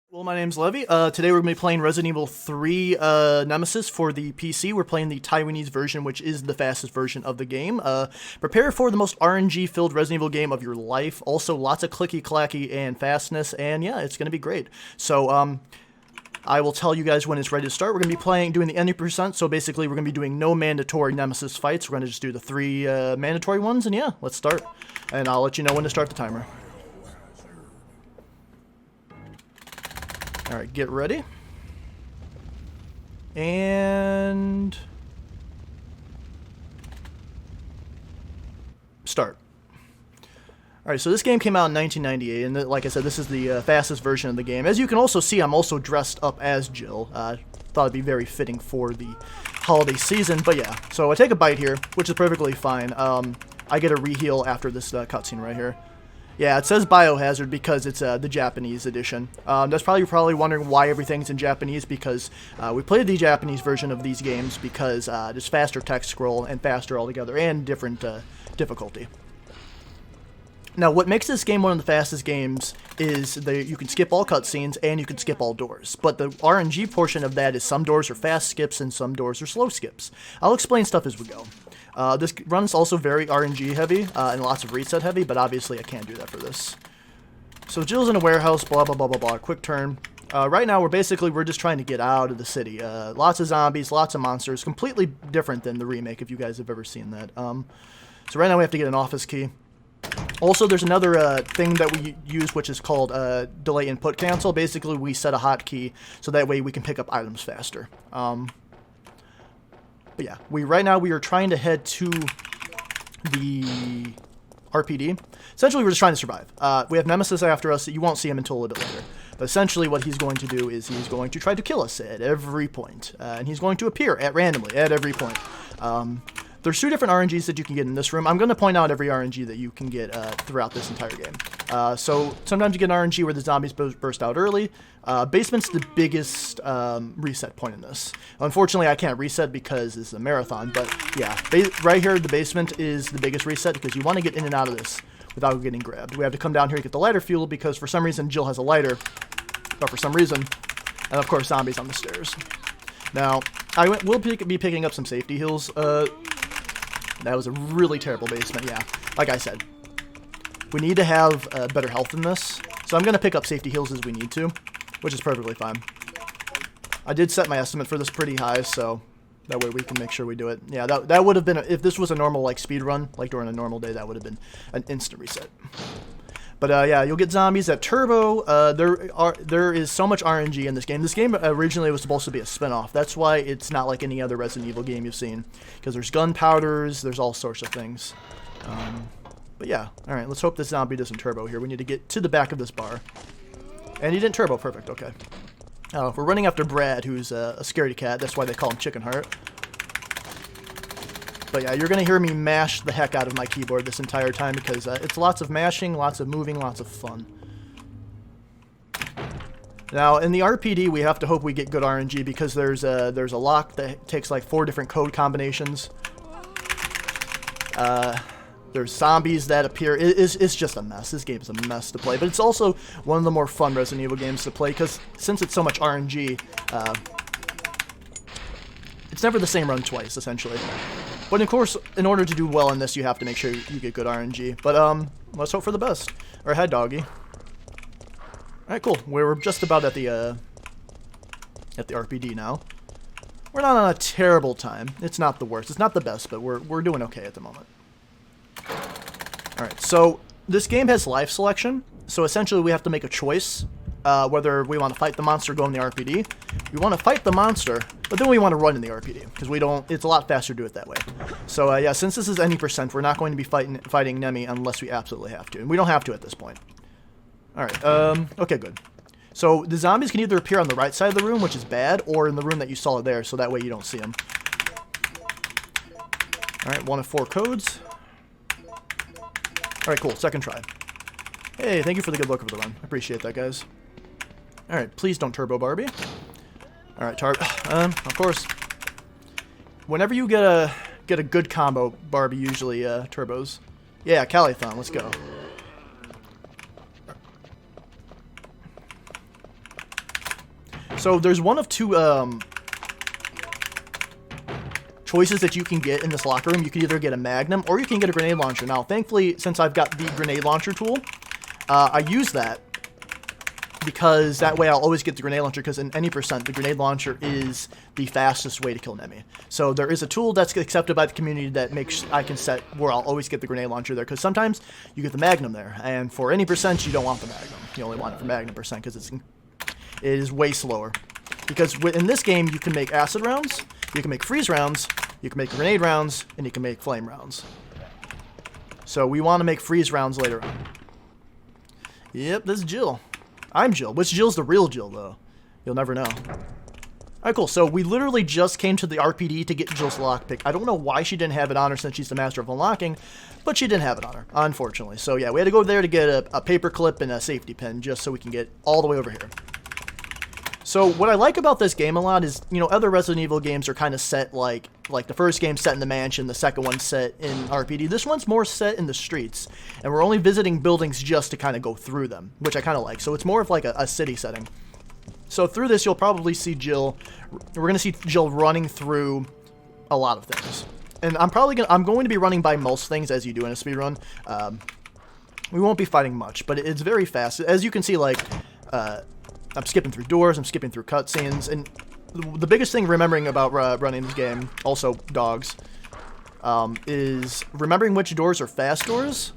Well, my name's Levy. Today we're going to be playing Resident Evil 3 Nemesis for the PC. We're playing the Taiwanese version, which is the fastest version of the game. Prepare for the most RNG-filled Resident Evil game of your life. Also, lots of clicky-clacky and fastness, and yeah, it's going to be great. So, I will tell you guys when it's ready to start. We're going to be doing the any percent, so basically we're going to be doing no mandatory Nemesis fights. We're going to just do the 3 mandatory ones, and yeah, let's start. And I'll let you know when to start the timer. Alright, get ready. And start. Alright, so this game came out in 1998, and like I said, this is the fastest version of the game. As you can also see, I'm also dressed up as Jill. Thought it'd be very fitting for the holiday season, but yeah. So I take a bite here, which is perfectly fine. I get a reheal after this cutscene right here. Yeah, it says Biohazard because it's the Japanese edition. That's probably wondering why everything's in Japanese, because we played the Japanese version of these games because there's faster text scroll and faster altogether, and different difficulty. Now, what makes this game one of the fastest games is you can skip all cutscenes and you can skip all doors. But the RNG portion of that is some doors are fast skips and some doors are slow skips. I'll explain stuff as we go. This run's also very RNG heavy and lots of reset heavy, but obviously I can't do that for this. So Jill's in a warehouse, blah, blah, blah, blah, blah. Quick turn. Right now, we're just trying to get out of the city. Lots of zombies, lots of monsters. Completely different than the remake, if you guys have ever seen that. So right now we have to get an office key. Also, there's another thing that we use, which is called delay input cancel. Basically, we set a hotkey so that way we can pick up items faster. But yeah, right now we are trying to head to the RPD. Essentially, we're just trying to survive. We have Nemesis after us. You won't see him until a little bit later. But essentially, what he's going to do is he's going to try to kill us at every point. And he's going to appear randomly at every point. There's 2 different RNGs that you can get in this room. I'm going to point out every RNG that you can get throughout this entire game. So sometimes you get an RNG where the zombies burst out early. Basement's the biggest reset point in this. Unfortunately, I can't reset because it's a marathon, but yeah, right here, the basement is the biggest reset because you want to get in and out of this without getting grabbed. We have to come down here to get the lighter fuel because for some reason Jill has a lighter, but for some reason, and of course zombies on the stairs. Now, we'll be picking up some safety heals. That was a really terrible basement, yeah. Like I said, we need to have better health in this, so I'm going to pick up safety heals as we need to, which is perfectly fine. I did set my estimate for this pretty high, so that way we can make sure we do it. Yeah, that would have been, if this was a normal speed run, like during a normal day, that would have been an instant reset. But yeah, you'll get zombies at Turbo. There is so much RNG in this game. This game originally was supposed to be a spin-off. That's why it's not like any other Resident Evil game you've seen. Because there's gunpowders, there's all sorts of things. But yeah, alright, let's hope this zombie doesn't turbo here. We need to get to the back of this bar. And he didn't turbo, perfect, okay. We're running after Brad, who's a scaredy cat. That's why they call him Chicken Heart. But yeah, you're going to hear me mash the heck out of my keyboard this entire time because it's lots of mashing, lots of moving, lots of fun. Now, in the RPD, we have to hope we get good RNG because there's a lock that takes like 4 different code combinations. There's zombies that appear. It's just a mess. This game is a mess to play. But it's also one of the more fun Resident Evil games to play because since it's so much RNG, it's never the same run twice, essentially. But of course, in order to do well in this, you have to make sure you get good RNG. But let's hope for the best. Or head doggy. Alright, cool. We're just about at the RPD now. We're not on a terrible time. It's not the worst. It's not the best, but we're doing okay at the moment. Alright, so this game has life selection. So essentially we have to make a choice whether we want to fight the monster or go in the RPD. We want to fight the monster, but then we want to run in the RPD because it's a lot faster to do it that way. So yeah, since this is any percent, we're not going to be fighting Nemi unless we absolutely have to, and we don't have to at this point. All right, okay, good. So the zombies can either appear on the right side of the room, which is bad, or in the room that you saw there, so that way you don't see them. All right, 1 of 4 codes. All right, cool. Second try. Hey, thank you for the good luck of the run. I appreciate that, guys. All right, please don't turbo Barbie. All right, of course. Whenever you get get a good combo, Barbie usually turbos. Yeah, Calithon, let's go. So there's one of two choices that you can get in this locker room. You can either get a Magnum or you can get a grenade launcher. Now, thankfully, since I've got the grenade launcher tool, I use that because that way I'll always get the grenade launcher, because in any percent, the grenade launcher is the fastest way to kill an enemy. So there is a tool that's accepted by the community that makes I can set where I'll always get the grenade launcher there, because sometimes you get the Magnum there, and for any percent, you don't want the Magnum. You only want it for Magnum percent because it is way slower. Because in this game, you can make acid rounds, you can make freeze rounds, you can make grenade rounds, and you can make flame rounds. So we want to make freeze rounds later on. Yep, this is Jill. I'm Jill. Which Jill's the real Jill, though? You'll never know. Alright, cool. So we literally just came to the RPD to get Jill's lockpick. I don't know why she didn't have it on her since she's the master of unlocking, but she didn't have it on her, unfortunately. So yeah, we had to go there to get a paper clip and a safety pin just so we can get all the way over here. So what I like about this game a lot is, you know, other Resident Evil games are kind of set like the first game set in the mansion, the second one set in RPD. This one's more set in the streets, and we're only visiting buildings just to kind of go through them, which I kind of like. So it's more of like a city setting. So through this, you'll probably see Jill. We're going to see Jill running through a lot of things. And I'm going to be running by most things as you do in a speedrun. We won't be fighting much, but it's very fast. As you can see, like, I'm skipping through doors, I'm skipping through cutscenes, and the biggest thing remembering about running this game, also dogs, is remembering which doors are fast doors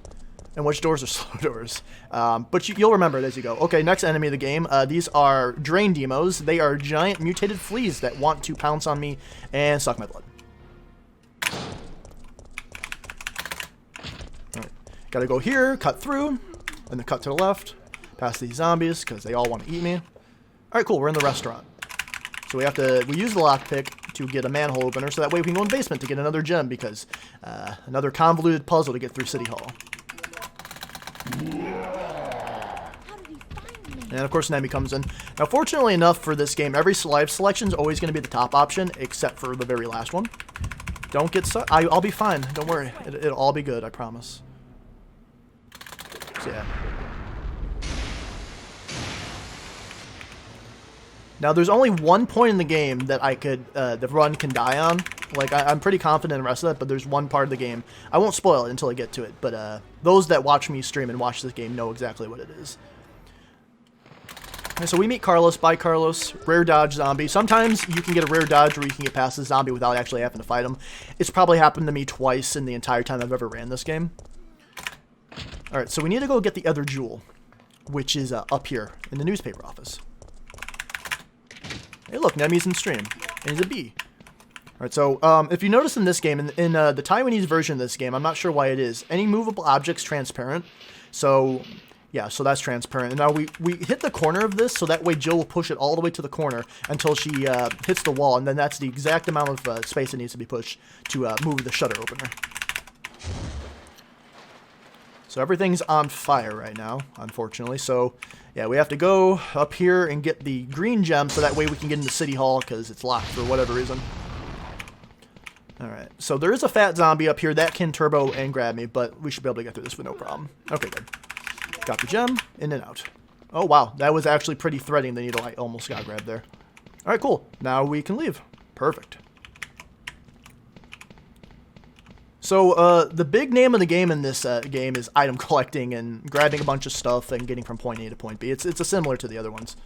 and which doors are slow doors. But you'll remember it as you go. Okay, next enemy of the game. These are Drain Demos. They are giant mutated fleas that want to pounce on me and suck my blood. Alright, gotta go here, cut through, and then cut to the left. Past these zombies, because they all want to eat me. Alright, cool, we're in the restaurant. So we use the lockpick to get a manhole opener, so that way we can go in the basement to get another gem, because another convoluted puzzle to get through City Hall. And of course, Nemi comes in. Now, fortunately enough for this game, every life selection is always going to be the top option, except for the very last one. Don't get stuck. I'll be fine. Don't worry. It'll all be good, I promise. So, yeah. Now, there's only one point in the game that the run can die on. Like, I'm pretty confident in the rest of that, but there's one part of the game. I won't spoil it until I get to it, but those that watch me stream and watch this game know exactly what it is. Okay, so we meet Carlos. Bye, Carlos. Rare dodge zombie. Sometimes you can get a rare dodge where you can get past the zombie without actually having to fight him. It's probably happened to me twice in the entire time I've ever ran this game. Alright, so we need to go get the other jewel, which is up here in the newspaper office. Hey, look, Nemi's in stream, and he's a bee. Alright, so if you notice in this game, in the Taiwanese version of this game, I'm not sure why it is, any movable object's transparent. So, yeah, so that's transparent. And now we hit the corner of this, so that way Jill will push it all the way to the corner until she hits the wall, and then that's the exact amount of space that needs to be pushed to move the shutter opener. So everything's on fire right now, unfortunately. So, yeah, we have to go up here and get the green gem so that way we can get into City Hall because it's locked for whatever reason. Alright, so there is a fat zombie up here that can turbo and grab me, but we should be able to get through this with no problem. Okay, good. Got the gem, in and out. Oh, wow, that was actually pretty threading the needle. I almost got grabbed there. Alright, cool. Now we can leave. Perfect. So, the big name of the game in this game is item collecting and grabbing a bunch of stuff and getting from point A to point B. It's similar to the other ones.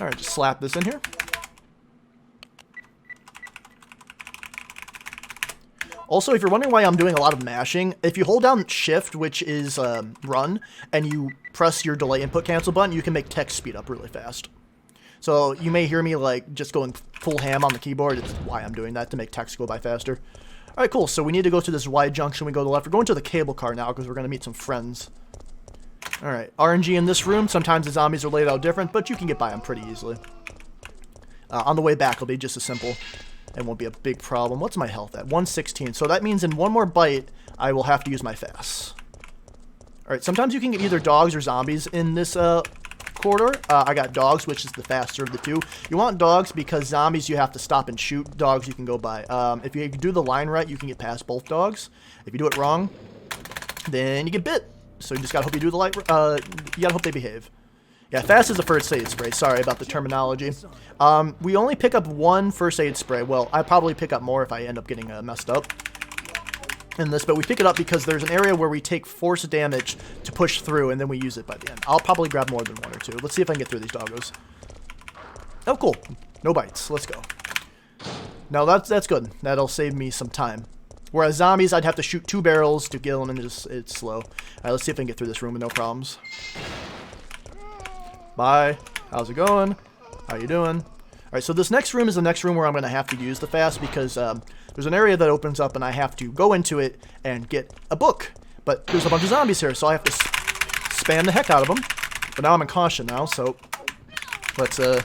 Alright, just slap this in here. Also, if you're wondering why I'm doing a lot of mashing, if you hold down Shift, which is run, and you press your delay input cancel button, you can make text speed up really fast. So, you may hear me, like, just going full ham on the keyboard. It's why I'm doing that, to make text go by faster. Alright, cool. So we need to go to this Y junction. We go to the left. We're going to the cable car now because we're going to meet some friends. Alright, RNG in this room. Sometimes the zombies are laid out different, but you can get by them pretty easily. On the way back, it'll be just as simple. It won't be a big problem. What's my health at? 116. So that means in one more bite, I will have to use my fast. Alright, sometimes you can get either dogs or zombies in this corridor. I got dogs, which is the faster of the two. You want dogs because zombies you have to stop and shoot. Dogs you can go by. If you do the line right, you can get past both dogs. If you do it wrong, then you get bit. So you just gotta hope you do the you gotta hope they behave. Yeah, fast is a first aid spray. Sorry about the terminology. We only pick up one first aid spray. Well, I probably pick up more if I end up getting messed up in this, but we pick it up because there's an area where we take force damage to push through, and then we use it by the end. I'll probably grab more than one or two. Let's see if I can get through these doggos. Oh, cool. No bites. Let's go. No, that's good. That'll save me some time. Whereas zombies, I'd have to shoot 2 barrels to kill them, and it's slow. All right, let's see if I can get through this room with no problems. Bye. How's it going? How you doing? All right, so this next room is the next room where I'm going to have to use the fast because there's an area that opens up and I have to go into it and get a book. But there's a bunch of zombies here, so I have to spam the heck out of them. But now I'm in caution now, so let's do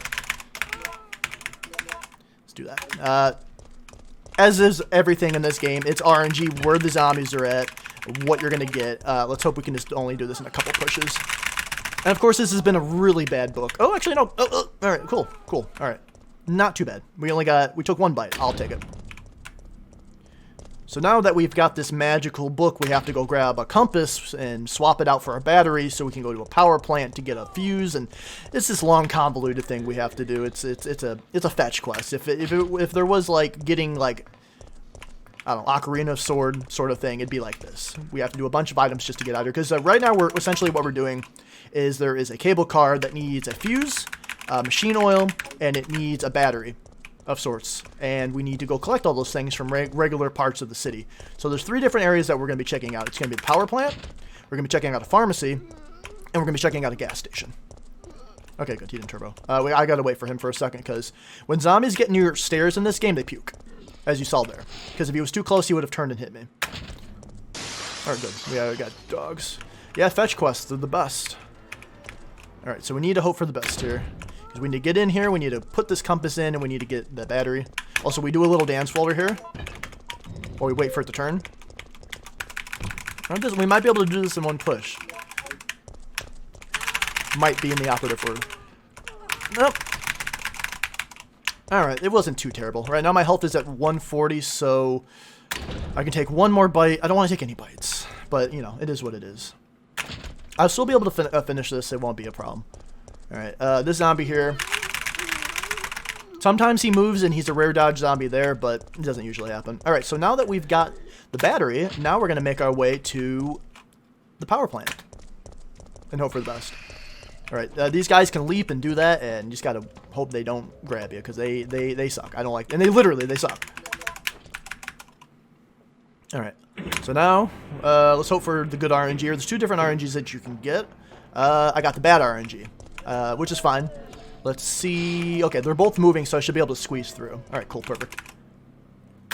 that. As is everything in this game, it's RNG where the zombies are at, what you're going to get. Let's hope we can just only do this in a couple pushes. And of course, this has been a really bad book. Oh, actually, no. All right, cool. All right. Not too bad. We took 1 bite. I'll take it. So now that we've got this magical book, we have to go grab a compass and swap it out for a battery so we can go to a power plant to get a fuse. And it's this long, convoluted thing we have to do. It's a fetch quest. If there was like getting like, I don't know, Ocarina of Sword sort of thing, it'd be like this. We have to do a bunch of items just to get out here. Because right now, essentially what we're doing is there is a cable car that needs a fuse, machine oil, and it needs a battery of sorts. And we need to go collect all those things from regular parts of the city. So there's 3 different areas that we're going to be checking out. It's going to be the power plant, we're going to be checking out a pharmacy, and we're going to be checking out a gas station. Okay, good. He didn't turbo. I got to wait for him for a second because when zombies get near stairs in this game, they puke. As you saw there. Because if he was too close, he would have turned and hit me. Alright, good. We got dogs. Yeah, fetch quests. They're the best. Alright, so we need to hope for the best here. Because we need to get in here, we need to put this compass in, and we need to get the battery. Also, we do a little dance while we're here. Or we wait for it to turn. We might be able to do this in 1 push. Might be in the operative word. Nope. Alright, it wasn't too terrible. Right now my health is at 140, so I can take 1 more bite. I don't want to take any bites, but, you know, it is what it is. I'll still be able to finish this. It won't be a problem. Alright, this zombie here. Sometimes he moves and he's a rare dodge zombie there, but it doesn't usually happen. Alright, so now that we've got the battery, now we're going to make our way to the power plant and hope for the best. Alright, these guys can leap and do that, and you just gotta hope they don't grab you, because they suck. I don't like... And they suck. Alright, so now, let's hope for the good RNG here. There's 2 different RNGs that you can get. I got the bad RNG, which is fine. Let's see... Okay, they're both moving, so I should be able to squeeze through. Alright, cool, perfect.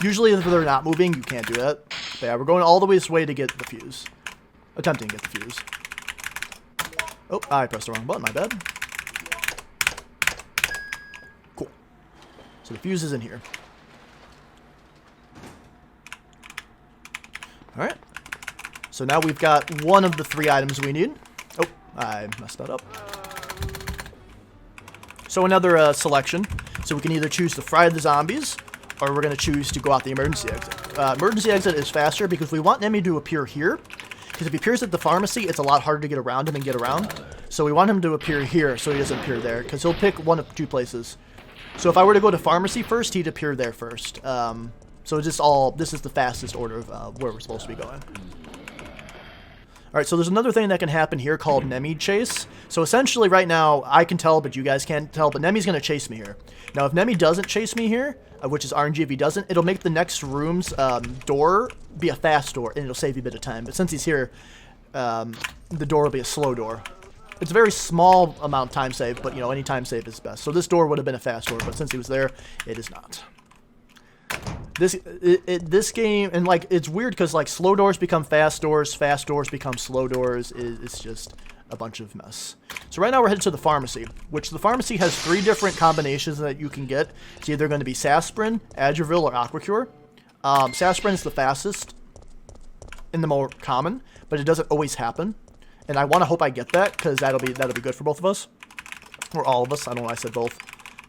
Usually, if they're not moving, you can't do that. But yeah, we're going all the way this way to get the fuse. Attempting to get the fuse. Oh, I pressed the wrong button, my bad. Cool. So the fuse is in here. Alright. So now we've got 1 of the 3 items we need. Oh, I messed that up. So another selection. So we can either choose to fry the zombies, or we're going to choose to go out the emergency exit. Emergency exit is faster because we want Nemi to appear here. Because if he appears at the pharmacy, it's a lot harder to get around him and get around. So we want him to appear here so he doesn't appear there. Because he'll pick 1 of 2 places. So if I were to go to pharmacy first, he'd appear there first. So just this is the fastest order of where we're supposed to be going. Alright, so there's another thing that can happen here called Nemi chase. So essentially right now, I can tell, but you guys can't tell, but Nemi's going to chase me here. Now if Nemi doesn't chase me here, which is RNG if he doesn't, it'll make the next room's door be a fast door, and it'll save you a bit of time. But since he's here, the door will be a slow door. It's a very small amount of time save, but you know, any time save is best. So this door would have been a fast door, but since he was there, it is not. This game, and like, it's weird because like slow doors become fast doors become slow doors. It's just a bunch of mess. So right now we're headed to the pharmacy, which the pharmacy has 3 different combinations that you can get. It's either going to be Sasprin, Adjuvil, or Aquacure. Sasprin is the fastest and the more common, but it doesn't always happen. And I want to hope I get that because that'll be good for both of us. Or all of us. I don't know why I said both.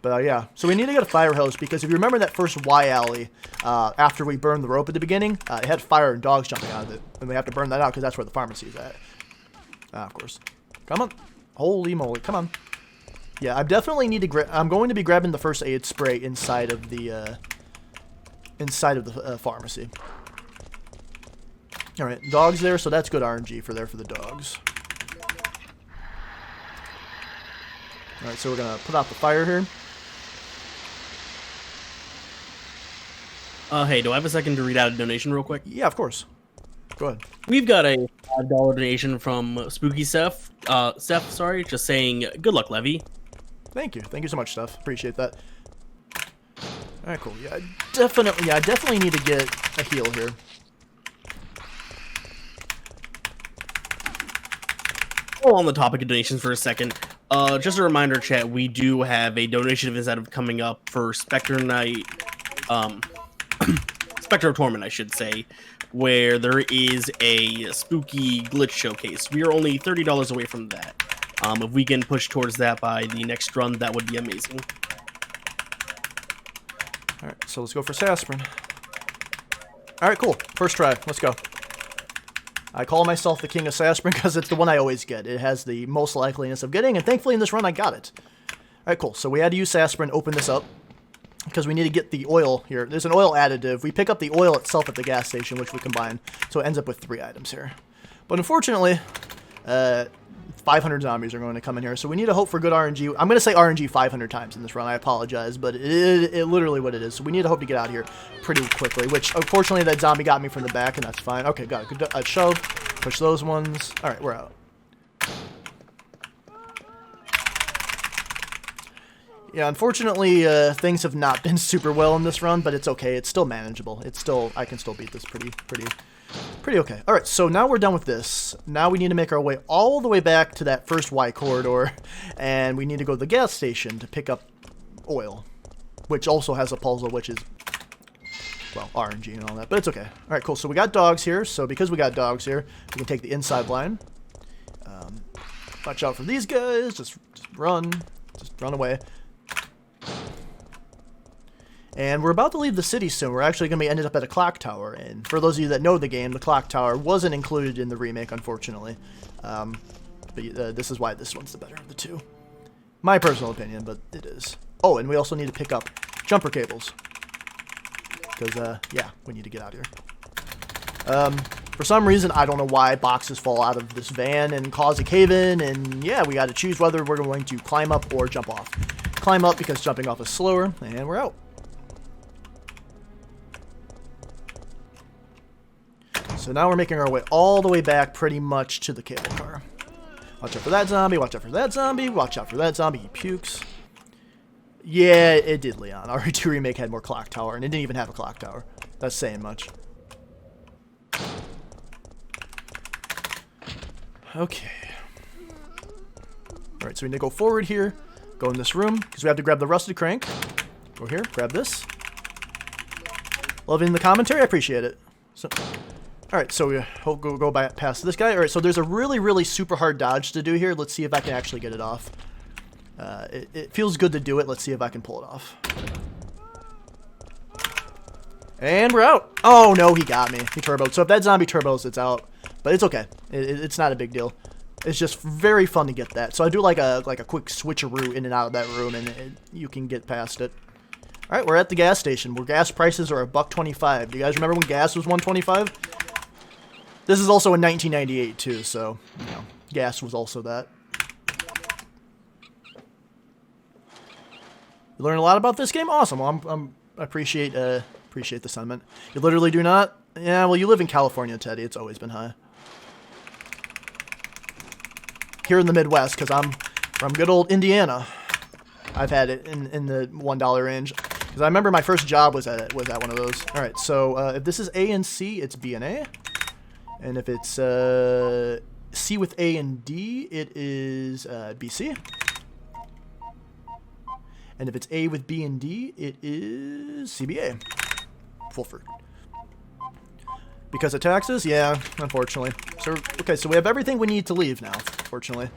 But yeah, so we need to get a fire hose because if you remember that first Y alley, after we burned the rope at the beginning, it had fire and dogs jumping out of it. And we have to burn that out because that's where the pharmacy is at. Of course. Come on. Holy moly. Come on. Yeah, I definitely need to I'm going to be grabbing the first aid spray inside of the pharmacy. Alright, dogs there, so that's good RNG for the dogs. Alright, so we're going to put out the fire here. Hey, do I have a second to read out a donation real quick? Yeah, of course. Go ahead. We've got a $5 donation from Spooky Seth. Seth, sorry, just saying good luck, Levy. Thank you. Thank you so much, Steph. Appreciate that. Alright, cool. Yeah, I definitely need to get a heal here. Oh, on the topic of donations for a second. Just a reminder, chat, we do have a donation event coming up for Spectre Night, Spectre Torment, I should say, where there is a spooky glitch showcase. We are only $30 away from that. If we can push towards that by the next run, that would be amazing. Alright, so let's go for Sasprin. Alright, cool. First try. Let's go. I call myself the king of Sasprin because it's the one I always get. It has the most likeliness of getting, and thankfully in this run I got it. Alright, cool. So we had to use Sasprin, open this up, because we need to get the oil here. There's an oil additive. We pick up the oil itself at the gas station, which we combine, so it ends up with 3 items here. But unfortunately, 500 zombies are going to come in here, so we need to hope for good RNG. I'm going to say RNG 500 times in this run. I apologize, but it literally what it is. So we need to hope to get out here pretty quickly, which unfortunately that zombie got me from the back, and that's fine. Okay, got it. Good shove. Push those ones. All right, we're out. Yeah, unfortunately, things have not been super well in this run, but it's okay. It's still manageable. I can still beat this pretty okay. All right, so now we're done with this. Now we need to make our way all the way back to that first Y corridor, and we need to go to the gas station to pick up oil, which also has a puzzle, which is, well, RNG and all that, but it's okay. All right, cool. So we got dogs here. So because we got dogs here, we can take the inside line. Watch out for these guys. Just run away. And we're about to leave the city soon. We're actually going to be ended up at a clock tower. And for those of you that know the game, the clock tower wasn't included in the remake, unfortunately. But this is why this one's the better of the two. My personal opinion, but it is. Oh, and we also need to pick up jumper cables. Because, yeah, we need to get out of here. For some reason, I don't know why boxes fall out of this van and cause a cave-in. And, yeah, we got to choose whether we're going to climb up or jump off. Climb up because jumping off is slower, and we're out. So now we're making our way all the way back pretty much to the cable car. Watch out for that zombie, watch out for that zombie, watch out for that zombie, he pukes. Yeah, it did, Leon. RE2 Remake had more clock tower, and it didn't even have a clock tower. That's saying much. Okay. Alright, so we need to go forward here, go in this room, because we have to grab the rusted crank. Go here, grab this. Loving the commentary, I appreciate it. So, alright, so we'll go past this guy. Alright, so there's a really super hard dodge to do here. Let's see if I can actually get it off. It feels good to do it. Let's see if I can pull it off. And we're out. Oh, no, he got me. He turboed. So if that zombie turbos, it's out. But it's okay. It's not a big deal. It's just very fun to get that. So I do like a quick switcheroo in and out of that room, and you can get past it. All right, we're at the gas station where gas prices are $1.25. Do you guys remember when gas was $1.25? This is also in 1998 too, so you know, gas was also that. You learn a lot about this game. Awesome. Well, I appreciate the sentiment. You literally do not. Yeah, well, you live in California, Teddy. It's always been high. Here in the Midwest, because I'm from good old Indiana. I've had it in the $1 range. Because I remember my first job was at one of those. All right, so if this is A and C, it's B and A. And if it's C with A and D, it is BC. And if it's A with B and D, it is CBA. Fulford. Because of taxes? Yeah, unfortunately. So, okay, so we have everything we need to leave now, fortunately.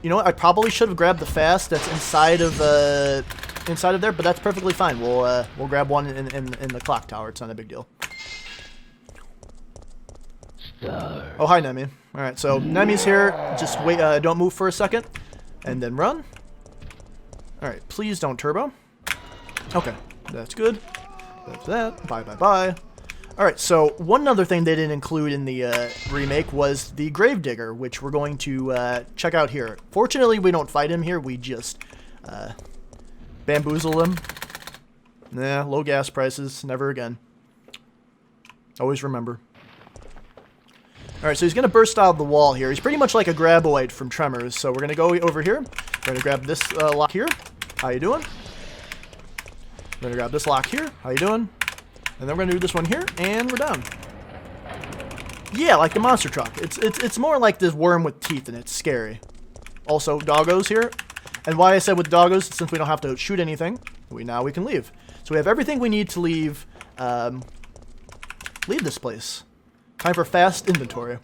You know what? I probably should have grabbed the fast that's inside of there, but that's perfectly fine. We'll grab one in the clock tower. It's not a big deal. Oh, hi, Nemi. All right, so Nemi's here. Just wait. Don't move for a second, and then run. All right, please don't turbo. Okay, that's good. That's that. Bye, bye, bye. All right, so one other thing they didn't include in the remake was the Gravedigger, which we're going to check out here. Fortunately, we don't fight him here. We just bamboozle him. Nah, low gas prices. Never again. Always remember. All right, so he's going to burst out of the wall here. He's pretty much like a graboid from Tremors. So we're going to go over here. We're going to grab this lock here. How you doing? We're going to grab this lock here. How you doing? And then we're going to do this one here, and we're done. Yeah, like the monster truck. It's more like this worm with teeth, and it's scary. Also, doggos here. And why I said with doggos, since we don't have to shoot anything, now we can leave. So we have everything we need to leave this place. Time for fast inventory.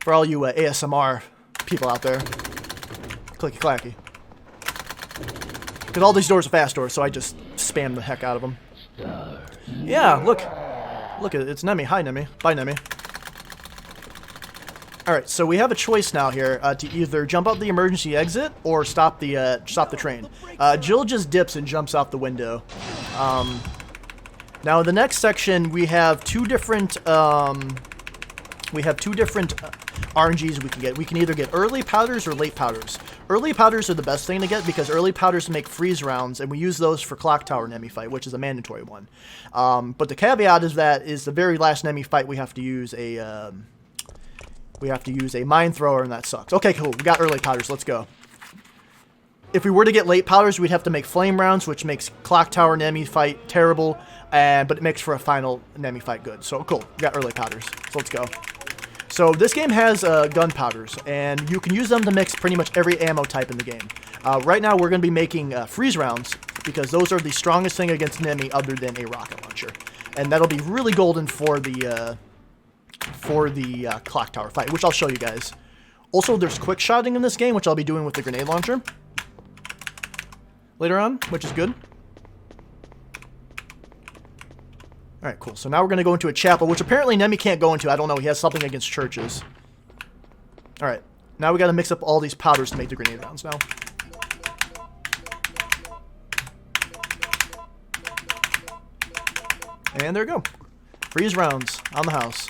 For all you ASMR people out there, clicky clacky. Because all these doors are fast doors, so I just spam the heck out of them. Yeah, look, it's Nemi. Hi, Nemi. Bye, Nemi. All right, so we have a choice now here to either jump out the emergency exit or stop the train. Jill just dips and jumps out the window. Now in the next section we have two different RNGs we can get. We can either get early powders or late powders. Early powders are the best thing to get because early powders make freeze rounds, and we use those for Clock Tower Nemi fight, which is a mandatory one. But the caveat is that the very last Nemi fight we have to use a mine thrower, and that sucks. Okay, cool. We got early powders. Let's go. If we were to get late powders, we'd have to make flame rounds, which makes Clock Tower Nemi fight terrible, but it makes for a final Nemi fight good. So cool. We got early powders. So let's go. So this game has gunpowders, and you can use them to mix pretty much every ammo type in the game. Right now, we're going to be making freeze rounds because those are the strongest thing against Nemi other than a rocket launcher, and that'll be really golden for the clock tower fight, which I'll show you guys. Also, there's quick shotting in this game, which I'll be doing with the grenade launcher later on, which is good. Alright, cool. So now we're going to go into a chapel, which apparently Nemi can't go into. I don't know. He has something against churches. Alright. Now we got to mix up all these powders to make the grenade rounds now. And there we go. Freeze rounds on the house.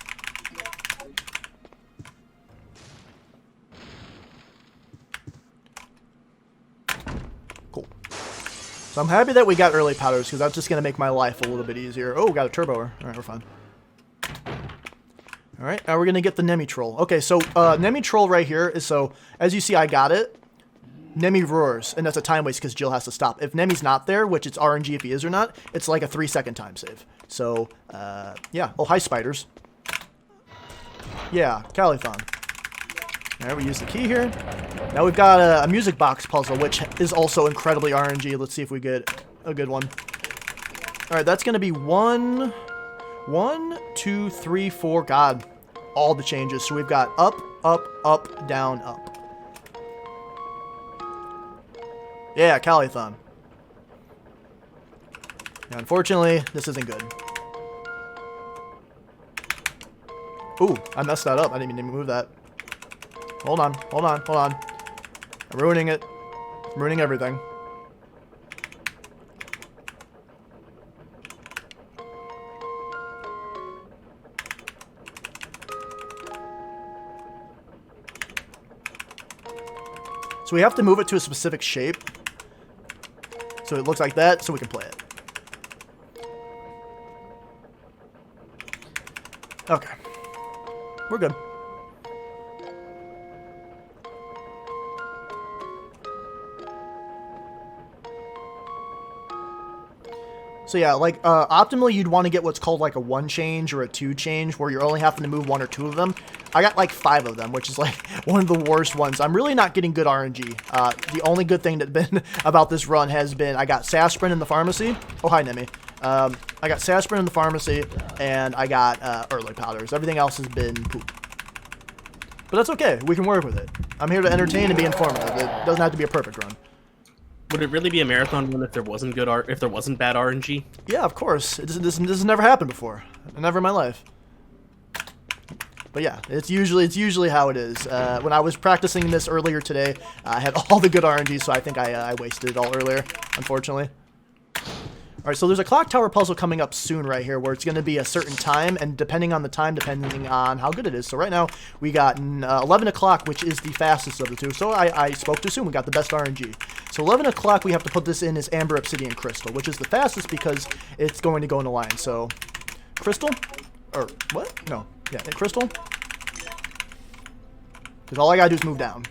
Cool. So I'm happy that we got early powders because that's just going to make my life a little bit easier. Oh, got a turboer. Alright, we're fine. Alright, now we're going to get the Nemi Troll. Okay, so Nemi Troll right here is so, as you see, I got it. Nemi roars, and that's a time waste because Jill has to stop. If Nemi's not there, which it's RNG if he is or not, it's like a 3-second time save. So, yeah. Oh, hi, spiders. Yeah, Calithon. Alright, we use the key here. Now we've got a music box puzzle, which is also incredibly RNG. Let's see if we get a good one. Alright, that's going to be 1, 2, 3, 4. God, all the changes. So we've got up, up, up, down, up. Yeah, Calithon. Now, unfortunately, this isn't good. Ooh, I messed that up. I didn't even move that. Hold on, hold on, hold on. I'm ruining it. I'm ruining everything. So we have to move it to a specific shape. So it looks like that, so we can play it. Okay. We're good. So yeah, like, optimally you'd want to get what's called like a 1 change or a 2 change, where you're only having to move 1 or 2 of them. I got like 5 of them, which is like one of the worst ones. I'm really not getting good RNG. The only good thing that's been about this run has been I got Sasprin in the pharmacy. Oh, hi, Nemi. I got Sasprin in the pharmacy, and I got early powders. Everything else has been poop. But that's okay. We can work with it. I'm here to entertain and be informative. It doesn't have to be a perfect run. Would it really be a marathon run if there wasn't if there wasn't bad RNG? Yeah, of course. This has never happened before. Never in my life. But yeah, it's usually how it is. When I was practicing this earlier today, I had all the good RNG, so I think I wasted it all earlier, unfortunately. All right, so there's a clock tower puzzle coming up soon right here where it's going to be a certain time, and depending on the time, depending on how good it is. So right now, we got 11 o'clock, which is the fastest of the two. So I spoke too soon. We got the best RNG. So 11 o'clock, we have to put this in as Amber Obsidian Crystal, which is the fastest because it's going to go in a line. So Crystal? Or what? No. Yeah, Crystal. Because all I got to do is move down.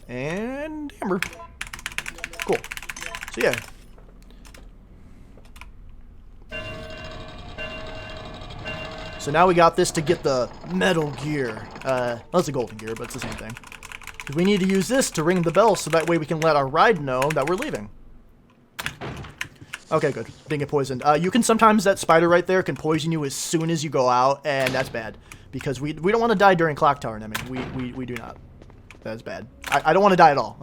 And Amber. Cool. So yeah. So now we got this to get the metal gear. That's the golden gear, but it's the same thing. We need to use this to ring the bell so that way we can let our ride know that we're leaving. Okay, good. Didn't get poisoned. You can sometimes, that spider right there can poison you as soon as you go out, and that's bad. Because we don't want to die during Clock Tower, Nemi. We do not. That's bad. I don't want to die at all.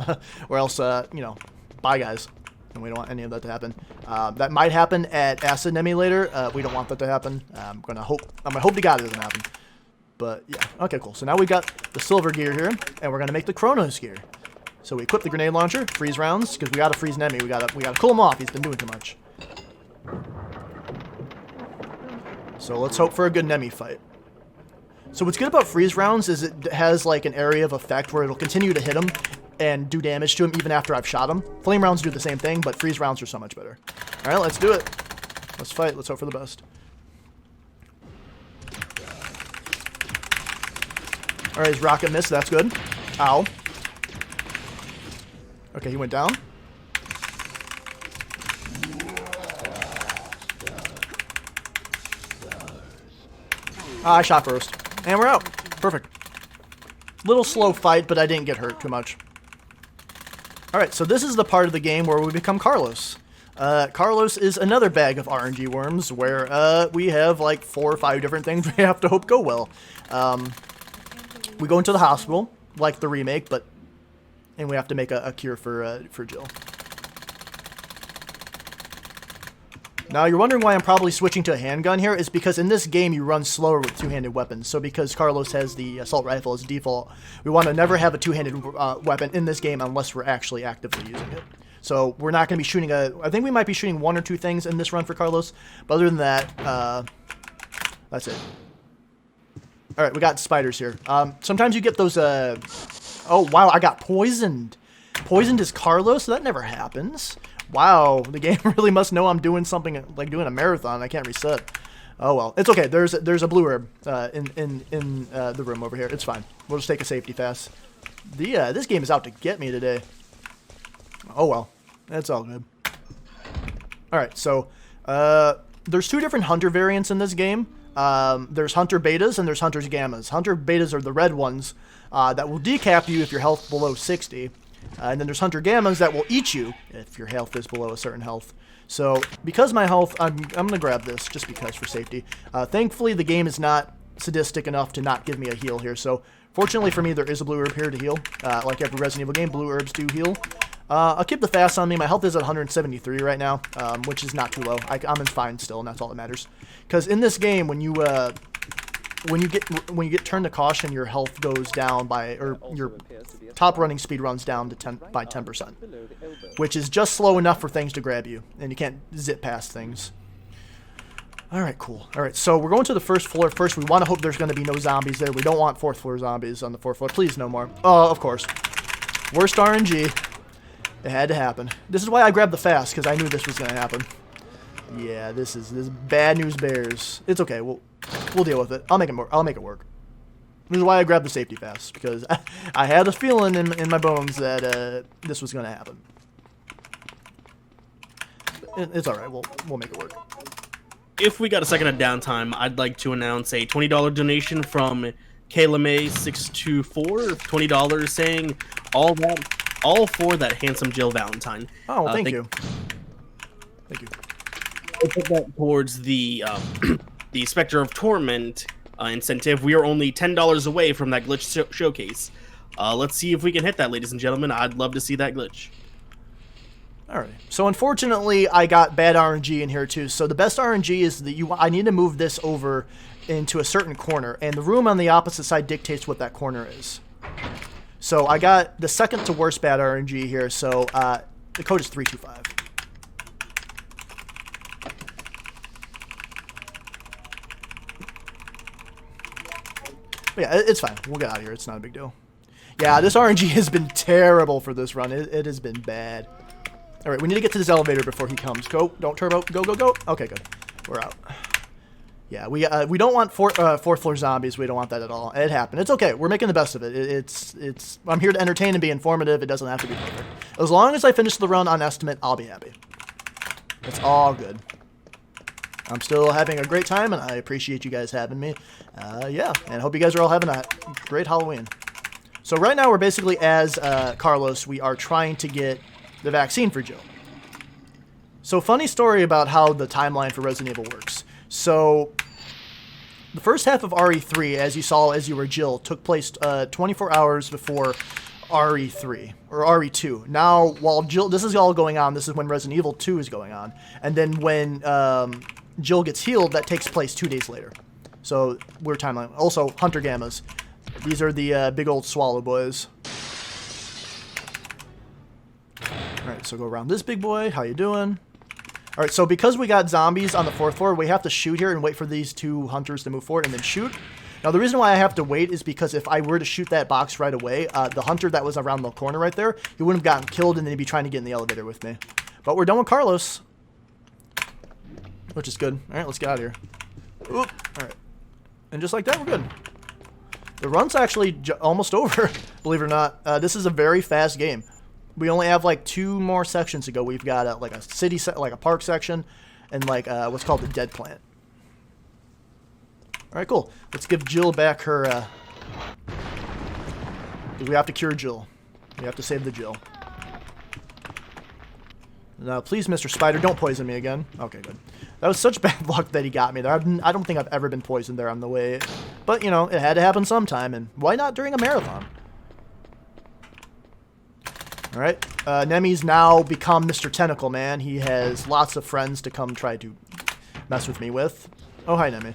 Or else, you know, bye guys. And we don't want any of that to happen. That might happen at Acid Nemi later. We don't want that to happen. I'm gonna hope to God it doesn't happen. But yeah, okay, cool. So now we got the silver gear here, and we're gonna make the Chronos gear. So we equip the grenade launcher, freeze rounds, because we gotta freeze Nemi. We gotta cool him off. He's been doing too much. So let's hope for a good Nemi fight. So what's good about freeze rounds is it has like an area of effect where it'll continue to hit him and do damage to him even after I've shot him. Flame rounds do the same thing, but freeze rounds are so much better. All right, let's do it. Let's fight. Let's hope for the best. All right, his rocket missed. That's good. Ow. Okay, he went down. I shot first. And we're out. Perfect. Little slow fight, but I didn't get hurt too much. Alright, so this is the part of the game where we become Carlos. Carlos is another bag of RNG worms where we have like 4 or 5 different things we have to hope go well. We go into the hospital, like the remake, and we have to make a cure for Jill. Now, you're wondering why I'm probably switching to a handgun here. Is because in this game, you run slower with two-handed weapons. So because Carlos has the assault rifle as default, we want to never have a two-handed weapon in this game unless we're actually actively using it. So we're not going to be shooting I think we might be shooting 1 or 2 things in this run for Carlos. But other than that, that's it. All right, we got spiders here. Sometimes you get those, oh, wow, I got poisoned. Poisoned as Carlos? That never happens. Wow, the game really must know I'm doing something like doing a marathon. I can't reset. Oh well, it's okay. There's a blue herb in the room over here. It's fine. We'll just take a safety fast. This game is out to get me today. Oh well, that's all good. All right, so there's 2 different hunter variants in this game. There's hunter betas and there's hunters gammas. Hunter betas are the red ones that will decap you if your health below 60. And then there's hunter gammas that will eat you if your health is below a certain health. So because my health, I'm going to grab this just because for safety. Thankfully, the game is not sadistic enough to not give me a heal here. So fortunately for me, there is a blue herb here to heal. Like every Resident Evil game, blue herbs do heal. I'll keep the fast on me. My health is at 173 right now, which is not too low. I'm in fine still, and that's all that matters. Because in this game, when you get turned to caution, your health goes down by, or your top running speed runs down to 10%, which is just slow enough for things to grab you, and you can't zip past things. All right, cool. All right, so we're going to the first floor first. We want to hope there's going to be no zombies there. We don't want 4th floor zombies on the 4th floor. Please, no more. Oh, of course. Worst RNG. It had to happen. This is why I grabbed the fast, because I knew this was going to happen. Yeah, this is bad news bears. It's okay. We'll deal with it. I'll make it work. This is why I grabbed the safety fast, because I had a feeling in my bones that this was going to happen. It's all right. We'll make it work. If we got a second of downtime, I'd like to announce a $20 donation from KaylaMay624. $20 saying all for that handsome Jill Valentine. Oh, well, thank you. Thank you. We'll put that towards the the Spectre of Torment incentive. We are only $10 away from that glitch showcase. Let's see if we can hit that, ladies and gentlemen. I'd love to see that glitch. Alright, so unfortunately I got bad RNG in here too. So the best RNG is that I need to move this over into a certain corner, and the room on the opposite side dictates what that corner is. So I got the second to worst bad RNG here, so the code is 325. But yeah, it's fine. We'll get out of here. It's not a big deal. Yeah, this RNG has been terrible for this run. It has been bad. All right, we need to get to this elevator before he comes. Go, don't turbo. Go, go, go. Okay, good. We're out. Yeah, we don't want fourth floor zombies. We don't want that at all. It happened. It's okay. We're making the best of it. It's. I'm here to entertain and be informative. It doesn't have to be perfect. As long as I finish the run on estimate, I'll be happy. It's all good. I'm still having a great time, and I appreciate you guys having me. Yeah, and I hope you guys are all having a great Halloween. So right now we're basically, as Carlos, we are trying to get the vaccine for Jill. So funny story about how the timeline for Resident Evil works. So the first half of RE3, as you saw as you were Jill, took place 24 hours before RE3 or RE2. Now, while Jill, this is all going on, this is when Resident Evil 2 is going on, and then when Jill gets healed, that takes place 2 days later. So we're timeline. Also, Hunter Gammas. These are the big old swallow boys. Alright, so go around this big boy. How you doing? Alright, so because we got zombies on the 4th floor, we have to shoot here and wait for these 2 hunters to move forward and then shoot. Now, the reason why I have to wait is because if I were to shoot that box right away, the hunter that was around the corner right there, he wouldn't have gotten killed and then he'd be trying to get in the elevator with me. But we're done with Carlos, which is good. Alright, let's get out of here. Oop. Alright. And just like that, we're good. The run's actually almost over, believe it or not. This is a very fast game. We only have like 2 more sections to go. We've got like a city, like a park section, and like what's called the dead plant. All right, cool. Let's give Jill back her. We have to cure Jill. We have to save the Jill. Now, please, Mr. Spider, don't poison me again. Okay, good. That was such bad luck that he got me there. I don't think I've ever been poisoned there on the way. But, you know, it had to happen sometime, and why not during a marathon? Alright, Nemi's now become Mr. Tentacle Man. He has lots of friends to come try to mess with me with. Oh, hi, Nemi.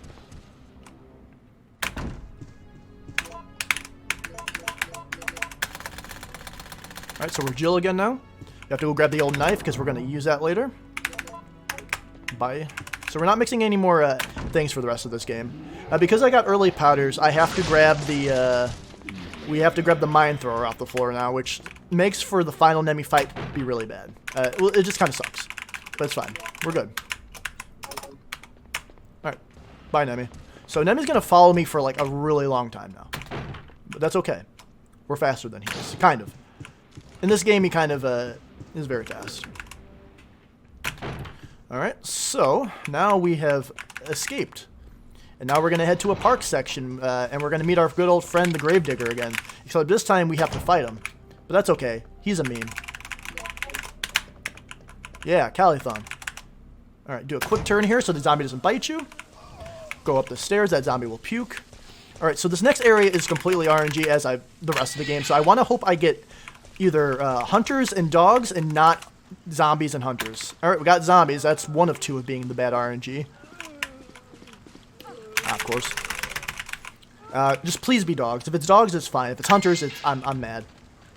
Alright, so we're Jill again now. You have to go grab the old knife because we're going to use that later. Bye. So we're not mixing any more things for the rest of this game. Because I got early powders, I have to grab the... we have to grab the mine thrower off the floor now, which makes for the final Nemi fight be really bad. Well, it just kind of sucks. But it's fine. We're good. Alright. Bye, Nemi. So Nemi's going to follow me for like a really long time now. But that's okay. We're faster than he is. Kind of. In this game, he kind of is very fast. Alright, so now we have escaped. And now we're going to head to a park section, and we're going to meet our good old friend, the Gravedigger, again. Except this time we have to fight him. But that's okay. He's a meme. Yeah, Calithon. Alright, do a quick turn here so the zombie doesn't bite you. Go up the stairs, that zombie will puke. Alright, so this next area is completely RNG as the rest of the game. So I want to hope I get either hunters and dogs and not zombies and hunters. Alright, we got zombies. That's one of 2 of being the bad RNG. Of course. Just please be dogs. If it's dogs, it's fine. If it's hunters, I'm mad.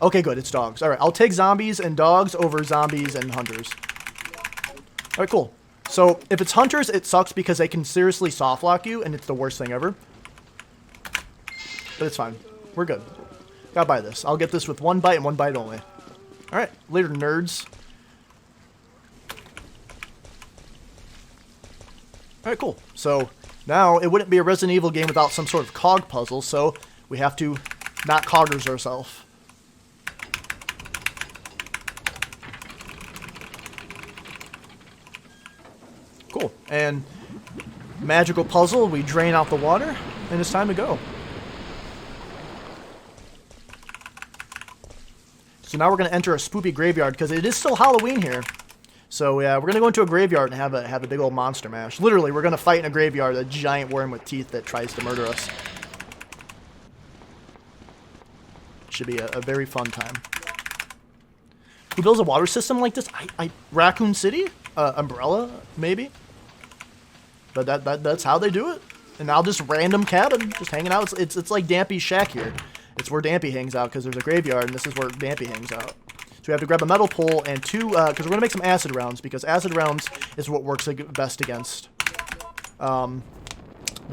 Okay, good. It's dogs. All right, I'll take zombies and dogs over zombies and hunters. All right, cool. So if it's hunters, it sucks because they can seriously softlock you, and it's the worst thing ever. But it's fine. We're good. Gotta buy this. I'll get this with 1 bite and 1 bite only. All right, later, nerds. All right, cool. So now it wouldn't be a Resident Evil game without some sort of cog puzzle, so we have to not coggers ourselves. Cool. And magical puzzle, we drain out the water, and it's time to go. So now we're going to enter a spoopy graveyard, because it is still Halloween here. So yeah, we're gonna go into a graveyard and have a big old monster mash. Literally, we're gonna fight in a graveyard a giant worm with teeth that tries to murder us. Should be a very fun time. Who builds a water system like this? Raccoon City? Umbrella, maybe? But that's how they do it. And now just random cabin, just hanging out. It's like Dampy's shack here. It's where Dampy hangs out because there's a graveyard, and this is where Dampy hangs out. So we have to grab a metal pole and two, because we're going to make some acid rounds, because acid rounds is what works best against the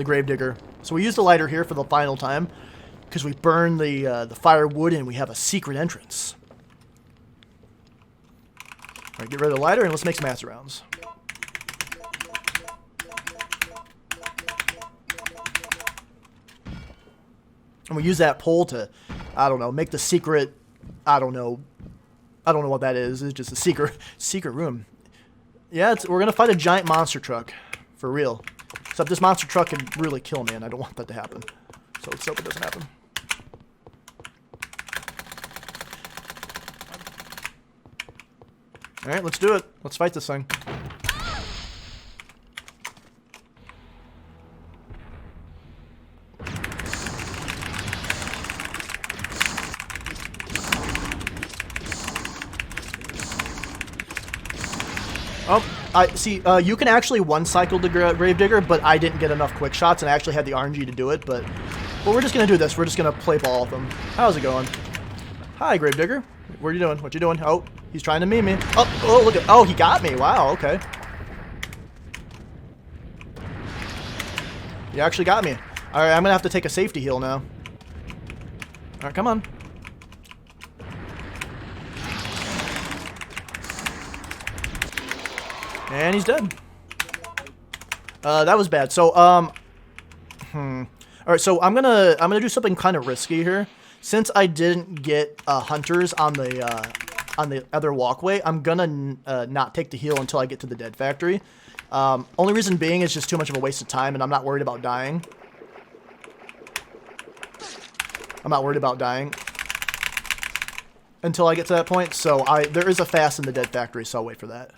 Gravedigger. So we use the lighter here for the final time, because we burn the firewood and we have a secret entrance. All right, get rid of the lighter and let's make some acid rounds. And we use that pole to, I don't know, make the secret, I don't know what that is. It's just a secret room. Yeah, we're going to fight a giant monster truck. For real. Except this monster truck can really kill me, and I don't want that to happen. So let's hope it doesn't happen. Alright, let's do it. Let's fight this thing. Oh, I see. You can actually one-cycle the Gravedigger, but I didn't get enough quick shots, and I actually had the RNG to do it. But we're just gonna do this. We're just gonna play ball with them. How's it going? Hi, Gravedigger. What are you doing? What you doing? Oh, he's trying to meme me. Oh, look at. Oh, he got me. Wow. Okay. You actually got me. All right, I'm gonna have to take a safety heal now. All right, come on. And he's dead. That was bad. So, all right, so I'm gonna do something kind of risky here. Since I didn't get hunters on the other walkway, I'm gonna not take the heal until I get to the dead factory. Only reason being is just too much of a waste of time, and I'm not worried about dying. I'm not worried about dying until I get to that point. So there is a fast in the dead factory, so I'll wait for that.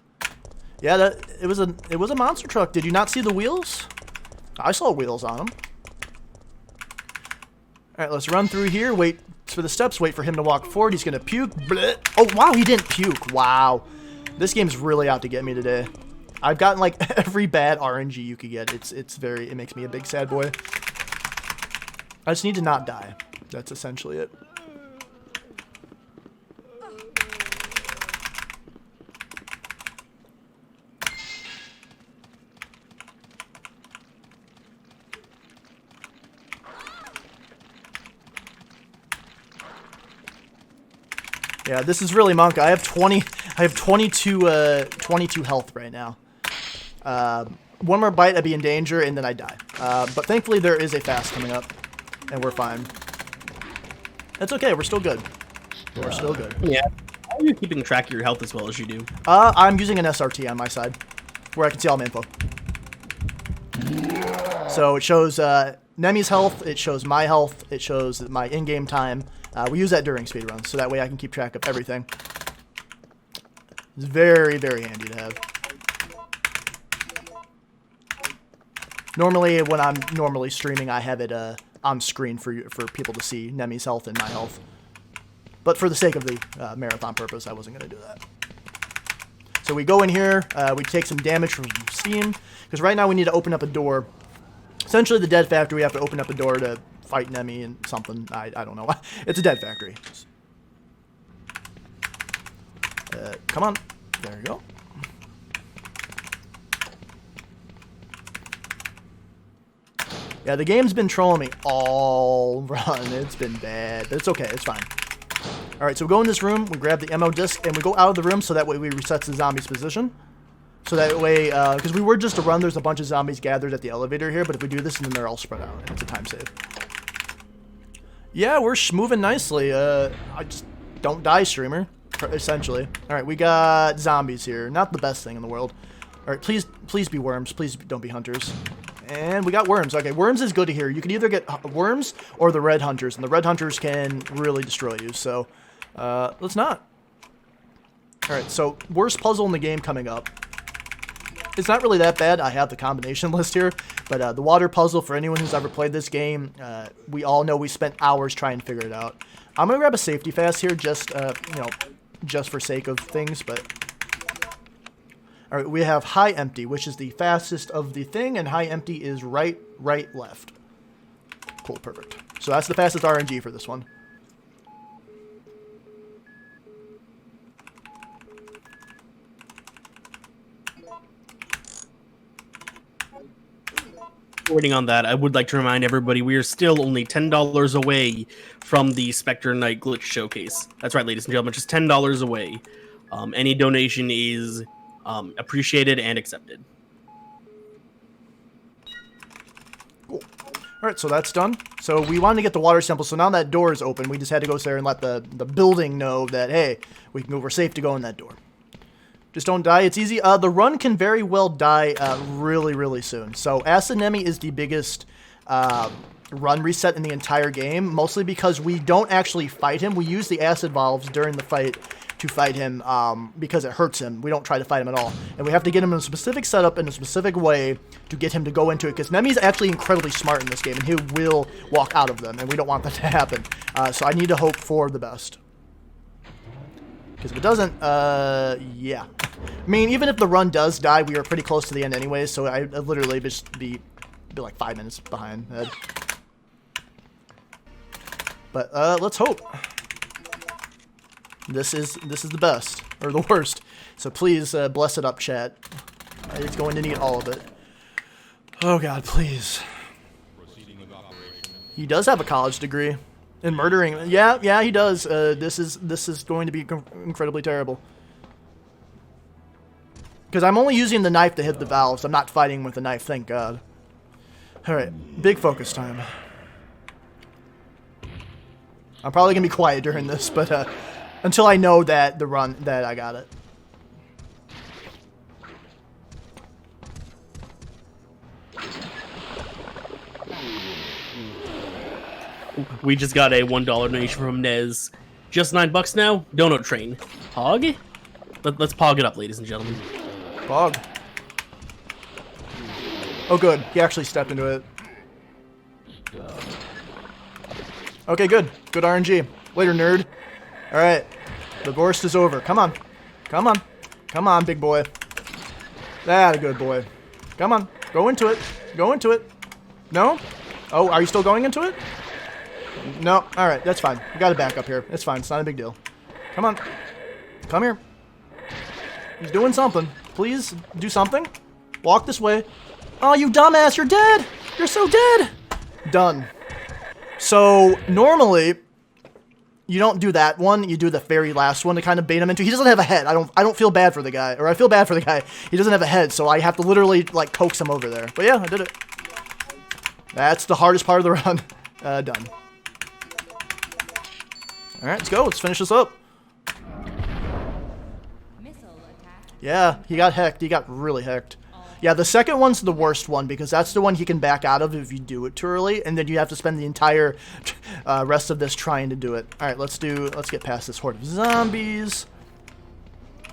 Yeah, it was a monster truck. Did you not see the wheels? I saw wheels on them. All right, let's run through here. Wait for the steps. Wait for him to walk forward. He's gonna puke. Blech. Oh wow, he didn't puke. Wow, this game's really out to get me today. I've gotten like every bad RNG you could get. It makes me a big sad boy. I just need to not die. That's essentially it. Yeah, this is really Monka. I have 22 health right now. One more bite, I'd be in danger, and then I die. But thankfully, there is a fast coming up, and we're fine. That's okay. We're still good. We're still good. Yeah. How are you keeping track of your health as well as you do? I'm using an SRT on my side, where I can see all my info. So it shows Nemi's health, it shows my health, it shows my in-game time. We use that during speedruns, so that way I can keep track of everything. It's very, very handy to have. Normally, when I'm normally streaming, I have it on screen for people to see Nemi's health and my health. But for the sake of the marathon purpose, I wasn't going to do that. So we go in here, we take some damage from Steam, because right now we need to open up a door. Essentially, the dead factory, we have to open up a door to fight Nemi and something. I don't know. It's a dead factory. Come on. There you go. Yeah, the game's been trolling me all run. It's been bad, but it's okay. It's fine. All right, so we go in this room, we grab the ammo disc, and we go out of the room so that way we reset the zombie's position. So that way, because we were just to run, there's a bunch of zombies gathered at the elevator here, but if we do this, then they're all spread out, and it's a time save. Yeah, we're moving nicely. I just don't die, streamer, essentially. All right, we got zombies here. Not the best thing in the world. All right, please be worms. Please don't be hunters. And we got worms. Okay, worms is good to hear. You can either get worms or the red hunters, and the red hunters can really destroy you. So, let's not. All Alright, so worst puzzle in the game coming up. It's not really that bad. I have the combination list here. But the water puzzle, for anyone who's ever played this game, we all know we spent hours trying to figure it out. I'm going to grab a safety fast here just, you know, just for sake of things, but... Alright, we have high empty, which is the fastest of the thing, and high empty is right, left. Cool, perfect. So that's the fastest RNG for this one. Waiting on that, I would like to remind everybody we are still only $10 away from the Spectre Knight Glitch Showcase. That's right, ladies and gentlemen, just $10 away. Any donation is appreciated and accepted. Cool. Alright, so that's done. So we wanted to get the water sample, so now that door is open, we just had to go there and let the building know that, hey, we're safe to go in that door. Just don't die. It's easy. The run can very well die really, really soon. So Acid Nemi is the biggest run reset in the entire game, mostly because we don't actually fight him. We use the acid valves during the fight to fight him because it hurts him. We don't try to fight him at all. And we have to get him in a specific setup in a specific way to get him to go into it, because Nemi's actually incredibly smart in this game, and he will walk out of them, and we don't want that to happen. So I need to hope for the best. Because if it doesn't, yeah. I mean, even if the run does die, we are pretty close to the end anyway, so I'd literally just be like 5 minutes behind. But let's hope. This is the best, or the worst. So please bless it up, chat. It's going to need all of it. Oh God, please. He does have a college degree. In murdering, yeah, he does. This is going to be incredibly terrible. Because I'm only using the knife to hit the valves. I'm not fighting with the knife, thank God. Alright, big focus time. I'm probably going to be quiet during this, but until I know that that I got it. We just got a $1 donation from Nez. Just $9 now? Donut train. Pog? Let's pog it up, ladies and gentlemen. Pog. Oh, good. He actually stepped into it. Okay, good. Good RNG. Later, nerd. Alright. The worst is over. Come on. Come on. Come on, big boy. That a good boy. Come on. Go into it. Go into it. No? Oh, are you still going into it? No. Alright, that's fine. We got it back up here. It's fine. It's not a big deal. Come on. Come here. He's doing something. Please do something. Walk this way. Oh, you dumbass. You're dead. You're so dead. Done. So, normally, you don't do that one. You do the very last one to kind of bait him into. He doesn't have a head. I don't feel bad for the guy. Or I feel bad for the guy. He doesn't have a head, so I have to literally, like, coax him over there. But yeah, I did it. That's the hardest part of the run. Done. Alright, let's go. Let's finish this up. Yeah, he got hecked. He got really hecked. Yeah, the second one's the worst one because that's the one he can back out of if you do it too early, and then you have to spend the entire rest of this trying to do it. Alright, let's get past this horde of zombies.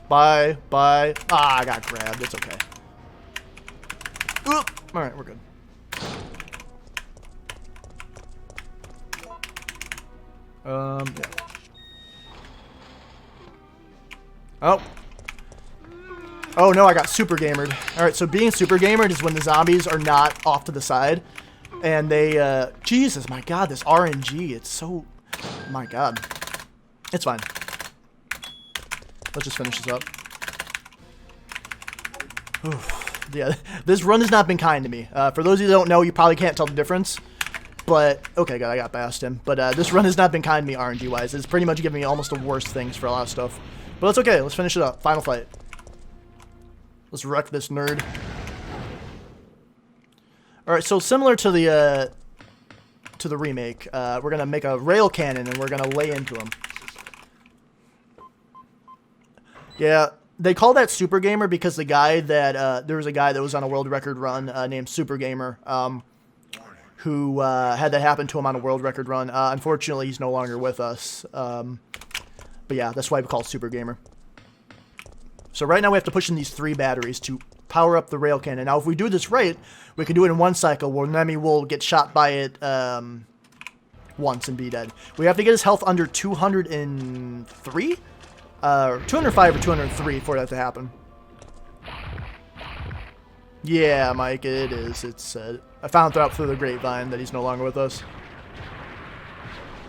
Bye. Ah, I got grabbed. It's okay. Oop. Alright, we're good. Yeah. Oh no, I got super gamered. Alright, so being super gamered is when the zombies are not off to the side. And they, Jesus, my God, this RNG, it's so, my God. It's fine. Let's just finish this up. Oof. Yeah, this run has not been kind to me. For those of you that don't know, you probably can't tell the difference. But, okay, good, I got past him. But this run has not been kind to me RNG-wise. It's pretty much giving me almost the worst things for a lot of stuff. But that's okay, let's finish it up. Final fight. Let's wreck this nerd. Alright, so similar to the remake, we're gonna make a rail cannon and we're gonna lay into him. Yeah, they call that Super Gamer because the guy that, there was a guy that was on a world record run named Super Gamer, who had that happen to him on a world record run. Unfortunately, he's no longer with us. But yeah, that's why we call it Super Gamer. So right now we have to push in these 3 batteries to power up the rail cannon. Now if we do this right, we can do it in 1 cycle where Nemi will get shot by it once and be dead. We have to get his health under 203? 205 or 203 for that to happen. Yeah, Mike, it is. It's I found out through the grapevine that he's no longer with us.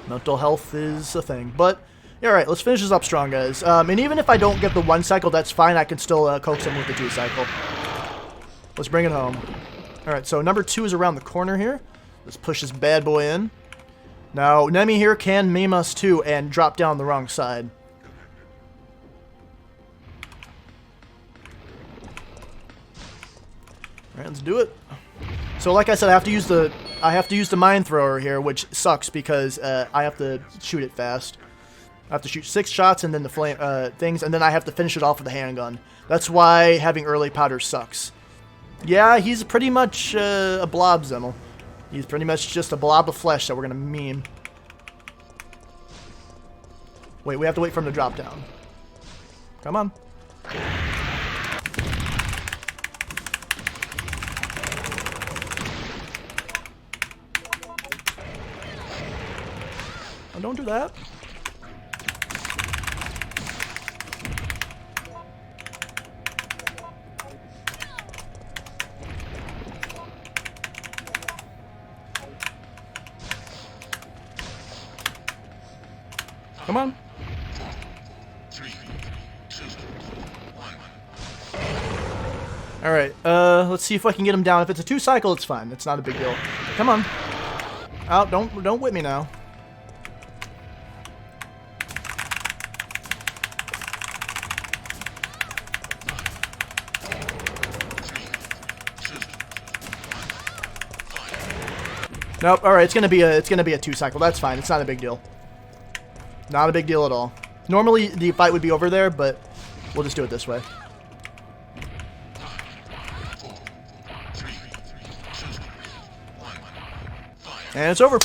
Mental health is a thing. But, yeah, alright, let's finish this up strong, guys. And even if I don't get the 1 cycle, that's fine. I can still coax him with the 2 cycle. Let's bring it home. Alright, so number 2 is around the corner here. Let's push this bad boy in. Now, Nemi here can meme us too and drop down the wrong side. Alright, let's do it. So like I said, I have to use the mine thrower here, which sucks because I have to shoot it fast. I have to shoot 6 shots and then the flame things, and then I have to finish it off with a handgun. That's why having early powder sucks. Yeah, he's pretty much a blob, Zimmel. He's pretty much just a blob of flesh that we're gonna meme. Wait, we have to wait for him to drop down. Come on. Oh, don't do that. Come on. 3, 2, 1. All right. Let's see if I can get him down. If it's a 2 cycle, it's fine. It's not a big deal. Come on. Oh, don't whip me now. Nope. All right. It's gonna be a 2 cycle. That's fine. It's not a big deal. Not a big deal at all. Normally, the fight would be over there, but we'll just do it this way. And it's over.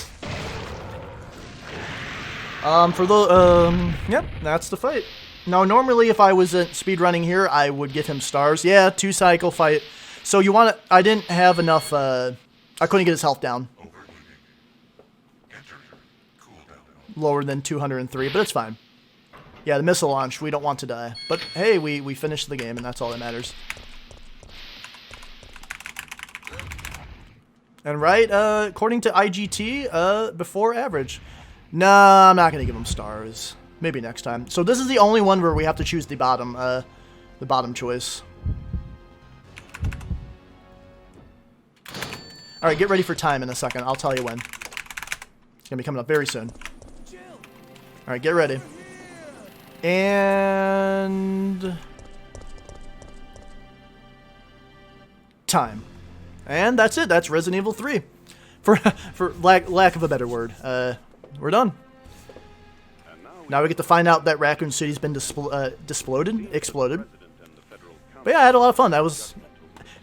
Yep, that's the fight. Now, normally, if I was speedrunning here, I would give him stars. Yeah, 2 cycle fight. So you want to... I didn't have enough... I couldn't get his health down. Lower than 203, but it's fine. Yeah, the missile launch, we don't want to die. But hey, we finished the game, and that's all that matters. And right, according to IGT, before average. Nah, I'm not going to give him stars. Maybe next time. So this is the only one where we have to choose the bottom choice. Alright, get ready for time in a second. I'll tell you when. It's going to be coming up very soon. Alright, get ready. And... time. And that's it. That's Resident Evil 3. For lack of a better word. We're done. Now we get to find out that Raccoon City's been exploded. But yeah, I had a lot of fun. That was...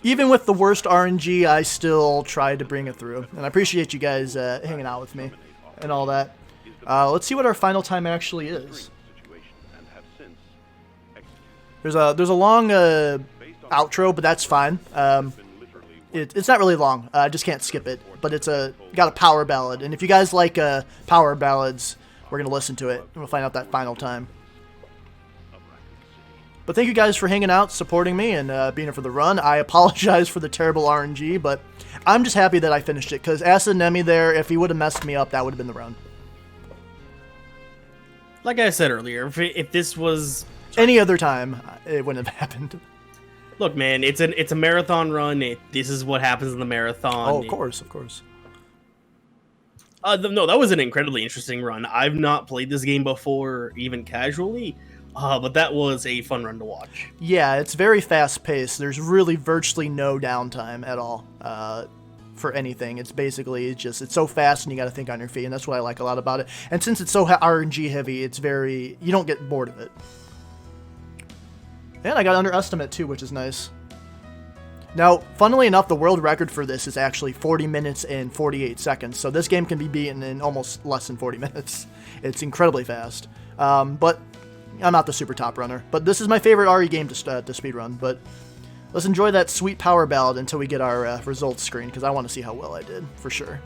Even with the worst RNG, I still tried to bring it through. And I appreciate you guys hanging out with me and all that. Let's see what our final time actually is. There's a long outro, but that's fine. It's not really long. I just can't skip it. But it's got a power ballad, and if you guys like power ballads, we're gonna listen to it. And we'll find out that final time. But thank you guys for hanging out, supporting me, and being here for the run. I apologize for the terrible RNG, but I'm just happy that I finished it, because Acid Nemi there, if he would have messed me up, that would have been the run. Like I said earlier, if this was... any other time, it wouldn't have happened. Look, man, it's a marathon run. This is what happens in the marathon. Oh, of course, of course. No, that was an incredibly interesting run. I've not played this game before, even casually, but that was a fun run to watch. Yeah, it's very fast-paced. There's really virtually no downtime at all for anything. It's basically it's so fast and you got to think on your feet, and that's what I like a lot about it. And since it's so RNG heavy, it's very... you don't get bored of it. And I got underestimate too, which is nice. Now, funnily enough, the world record for this is actually 40 minutes and 48 seconds. So this game can be beaten in almost less than 40 minutes. It's incredibly fast. But I'm not the super top runner, but this is my favorite RE game to speedrun. But let's enjoy that sweet power ballad until we get our results screen, because I want to see how well I did, for sure.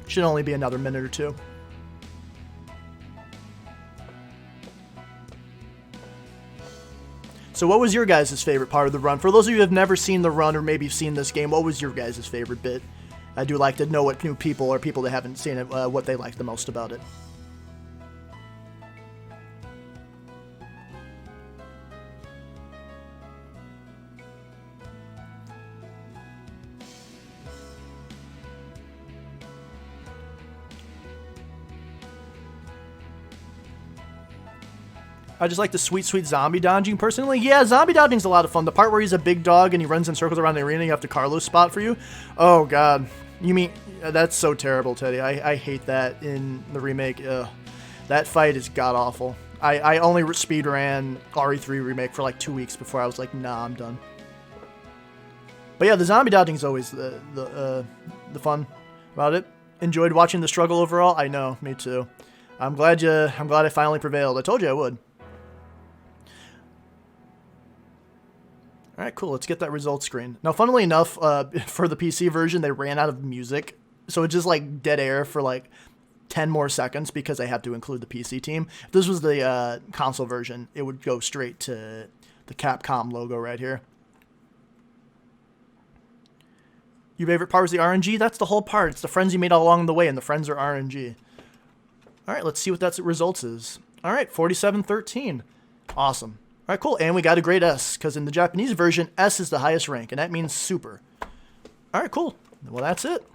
Should only be another minute or two. So what was your guys' favorite part of the run? For those of you who have never seen the run, or maybe seen this game, what was your guys' favorite bit? I do like to know what new people, or people that haven't seen it, what they like the most about it. I just like the sweet, sweet zombie dodging, personally. Yeah, zombie dodging's a lot of fun. The part where he's a big dog and he runs in circles around the arena, you have to Carlos spot for you. Oh, God. You mean... That's so terrible, Teddy. I hate that in the remake. Ugh. That fight is god-awful. I only speedran RE3 remake for like 2 weeks before I was like, nah, I'm done. But yeah, the zombie dodging's always the fun about it. Enjoyed watching the struggle overall? I know, me too. I'm glad I finally prevailed. I told you I would. All right, cool. Let's get that results screen. Now, funnily enough, for the PC version, they ran out of music. So it's just like dead air for like 10 more seconds because I had to include the PC team. If this was the console version, it would go straight to the Capcom logo right here. Your favorite part was the RNG? That's the whole part. It's the friends you made all along the way, and the friends are RNG. All right, let's see what that results is. All right, 47-13. Awesome. All right, cool. And we got a grade S, because in the Japanese version, S is the highest rank, and that means super. All right, cool. Well, that's it.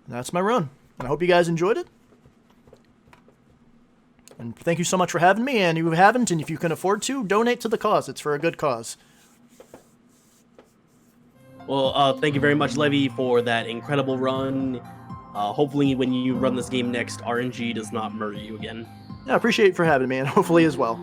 That's my run. And I hope you guys enjoyed it. And thank you so much for having me. And if you haven't, and if you can afford to, donate to the cause. It's for a good cause. Well, thank you very much, Levy, for that incredible run. Hopefully, when you run this game next, RNG does not murder you again. Yeah, I appreciate it for having me, and hopefully as well.